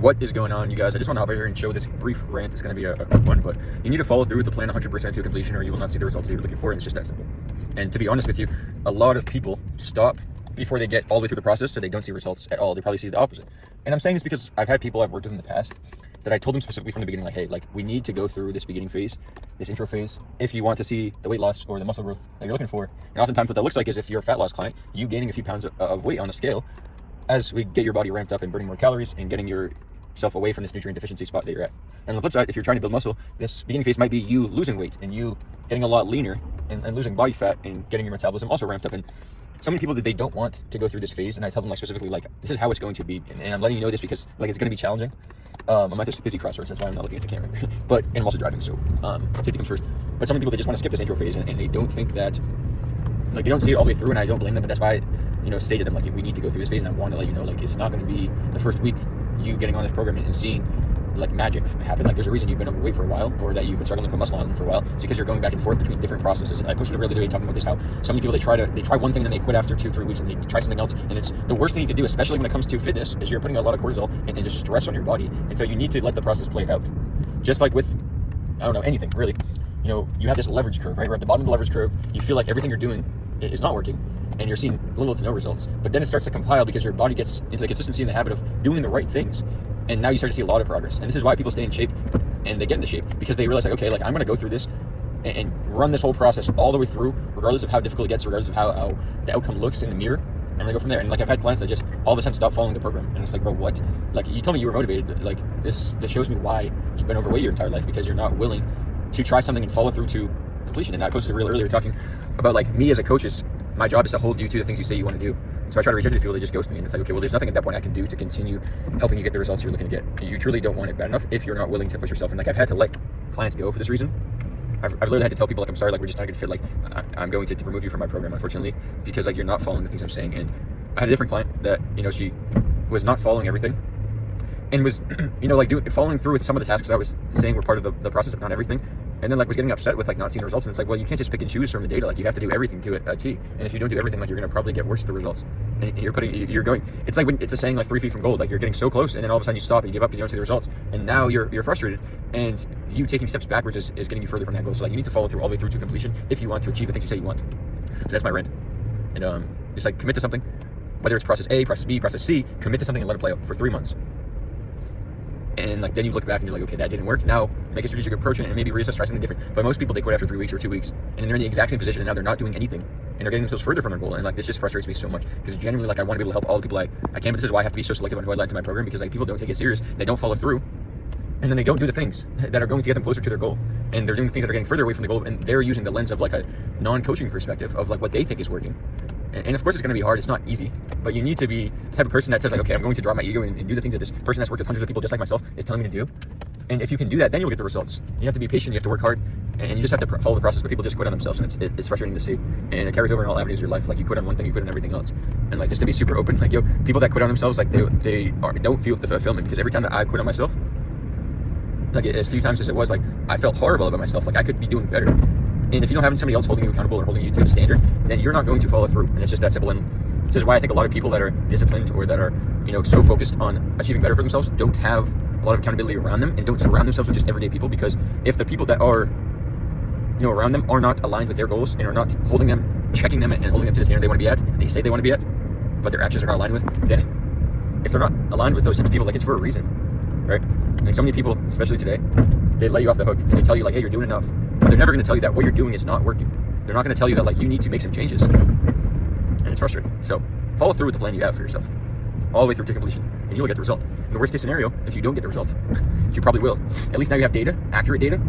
What is going on, you guys? I just want to hop over here and show this brief rant. It's going to be a quick one, but you need to follow through with the plan 100% to completion, or you will not see the results that you're looking for, and it's just that simple. And to be honest with you, a lot of people stop before they get all the way through the process, so they don't see results at all. They probably see the opposite. And I'm saying this because I've had people I've worked with in the past that I told them specifically from the beginning, like, hey, like, we need to go through this beginning phase, this intro phase, if you want to see the weight loss or the muscle growth that you're looking for. And oftentimes what that looks like is, if you're a fat loss client, you gaining a few pounds of weight on the scale as we get your body ramped up and burning more calories and getting yourself away from this nutrient deficiency spot that you're at. And on the flip side, if you're trying to build muscle, this beginning phase might be you losing weight and you getting a lot leaner and losing body fat and getting your metabolism also ramped up. And so many people that they don't want to go through this phase, and I tell them, like, specifically, like, this is how it's going to be, and I'm letting you know this because, like, it's going to be challenging. I'm at this busy crossroads, that's why I'm not looking at the camera. But, and I'm also driving, so safety comes first. But so many people, they just want to skip this intro phase, and they don't think that, like, they don't see it all the way through, and I don't blame them. But that's why I say to them, like, we need to go through this phase, and I want to let you know, like, it's not going to be the first week you getting on this program and seeing like magic happen. Like, there's a reason you've been overweight for a while, or that you've been struggling to put muscle on for a while. It's because you're going back and forth between different processes. And I posted a video today talking about this, how so many people, they try one thing and then they quit after 2-3 weeks and they try something else. And it's the worst thing you can do, especially when it comes to fitness, is you're putting a lot of cortisol and just stress on your body. And so you need to let the process play out. Just like with, I don't know, anything really. You have this leverage curve, right? We're at the bottom of the leverage curve. You feel like everything you're doing is not working, and you're seeing little to no results. But then it starts to compile because your body gets into the consistency and the habit of doing the right things. And now you start to see a lot of progress. And this is why people stay in shape and they get into shape, because they realize, like, okay, like, I'm going to go through this and run this whole process all the way through, regardless of how difficult it gets, regardless of how the outcome looks in the mirror. And they go from there. And like, I've had clients that just all of a sudden stop following the program. And it's like, bro, what? Like, you told me you were motivated. Like, this shows me why you've been overweight your entire life, because you're not willing to try something and follow through to completion. And I posted a reel earlier talking about, like, me as a coach, my job is to hold you to the things you say you want to do. So I try to reach out to these people, they just ghost me, and it's like, okay, well, there's nothing at that point I can do to continue helping you get the results you're looking to get. You truly don't want it bad enough if you're not willing to push yourself. And like, I've had to let clients go for this reason. I've literally had to tell people, like, I'm sorry, like, we're just not a good fit. Like, I'm going to remove you from my program, unfortunately, because, like, you're not following the things I'm saying. And I had a different client that, she was not following everything and was, like, following through with some of the tasks I was saying were part of the process, but not everything. And then, like, was getting upset with, like, not seeing the results. And it's like, well, you can't just pick and choose from the data. Like, you have to do everything to a T. And if you don't do everything, like, you're going to probably get worse at the results. And you're going, it's like when it's a saying, like, 3 feet from gold. Like, you're getting so close, and then all of a sudden you stop and you give up because you don't see the results. And now you're frustrated, and you taking steps backwards is getting you further from that goal. So, like, you need to follow through all the way through to completion if you want to achieve the things you say you want. So that's my rant. And just, like, commit to something, whether it's process A, process B, process C, commit to something and let it play out for 3 months. And, like, then you look back and you're like, okay, that didn't work. Now make a strategic approach and maybe reassess, try something different. But most people, they quit after 3 weeks or 2 weeks, and they're in the exact same position, and now they're not doing anything, and they're getting themselves further from their goal. And, like, this just frustrates me so much, because genuinely, like, I want to be able to help all the people I can. But this is why I have to be so selective on who I let into my program, because, like, people don't take it serious, they don't follow through, and then they don't do the things that are going to get them closer to their goal. And they're doing the things that are getting further away from the goal, and they're using the lens of, like, a non-coaching perspective of, like, what they think is working. And of course, it's going to be hard. It's not easy, but you need to be the type of person that says, like, okay, I'm going to drop my ego and do the things that this person that's worked with hundreds of people just like myself is telling me to do. And if you can do that, then you'll get the results. You have to be patient. You have to work hard, and you just have to follow the process. But people just quit on themselves, and it's frustrating to see. And it carries over in all avenues of your life. Like, you quit on one thing, you quit on everything else. And, like, just to be super open, like, people that quit on themselves, like, they don't feel the fulfillment, because every time that I quit on myself, like, as few times as it was, like, I felt horrible about myself. Like, I could be doing better. And if you don't have somebody else holding you accountable or holding you to a standard, then you're not going to follow through. And it's just that simple. And this is why I think a lot of people that are disciplined or that are, so focused on achieving better for themselves don't have a lot of accountability around them, and don't surround themselves with just everyday people. Because if the people that are, around them are not aligned with their goals and are not holding them, checking them, and holding them to the standard they want to be at, they say they want to be at, but their actions are not aligned with, then if they're not aligned with those types of people, like, it's for a reason, right? Like, so many people, especially today, they let you off the hook and they tell you, like, hey, you're doing enough. But they're never going to tell you that what you're doing is not working. They're not going to tell you that, like, you need to make some changes. And it's frustrating. So follow through with the plan you have for yourself, all the way through to completion, and you'll get the result. In the worst case scenario, if you don't get the result, which you probably will, at least now you have data, accurate data,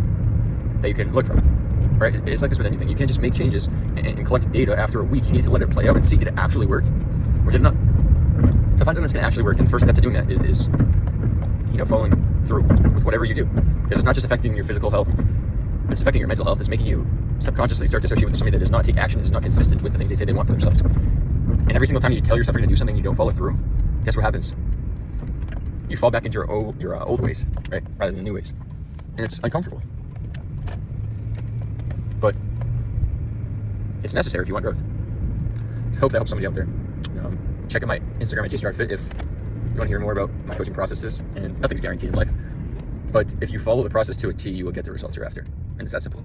that you can look from, right? It's like this with anything. You can't just make changes and collect data after a week. You need to let it play out and see, did it actually work or did it not? To find something that's going to actually work, and the first step to doing that is following through with whatever you do. Because it's not just affecting your physical health, it's affecting your mental health. It's making you subconsciously start to associate with somebody that does not take action, is not consistent with the things they say they want for themselves. And every single time you tell yourself you're going to do something, you don't follow through, guess what happens? You fall back into your old ways, right? Rather than the new ways. And it's uncomfortable. But it's necessary if you want growth. I hope that helps somebody out there. Check out my Instagram at JStarFit if you want to hear more about my coaching processes, and nothing's guaranteed in life. But if you follow the process to a T, you will get the results you're after. And it's that simple.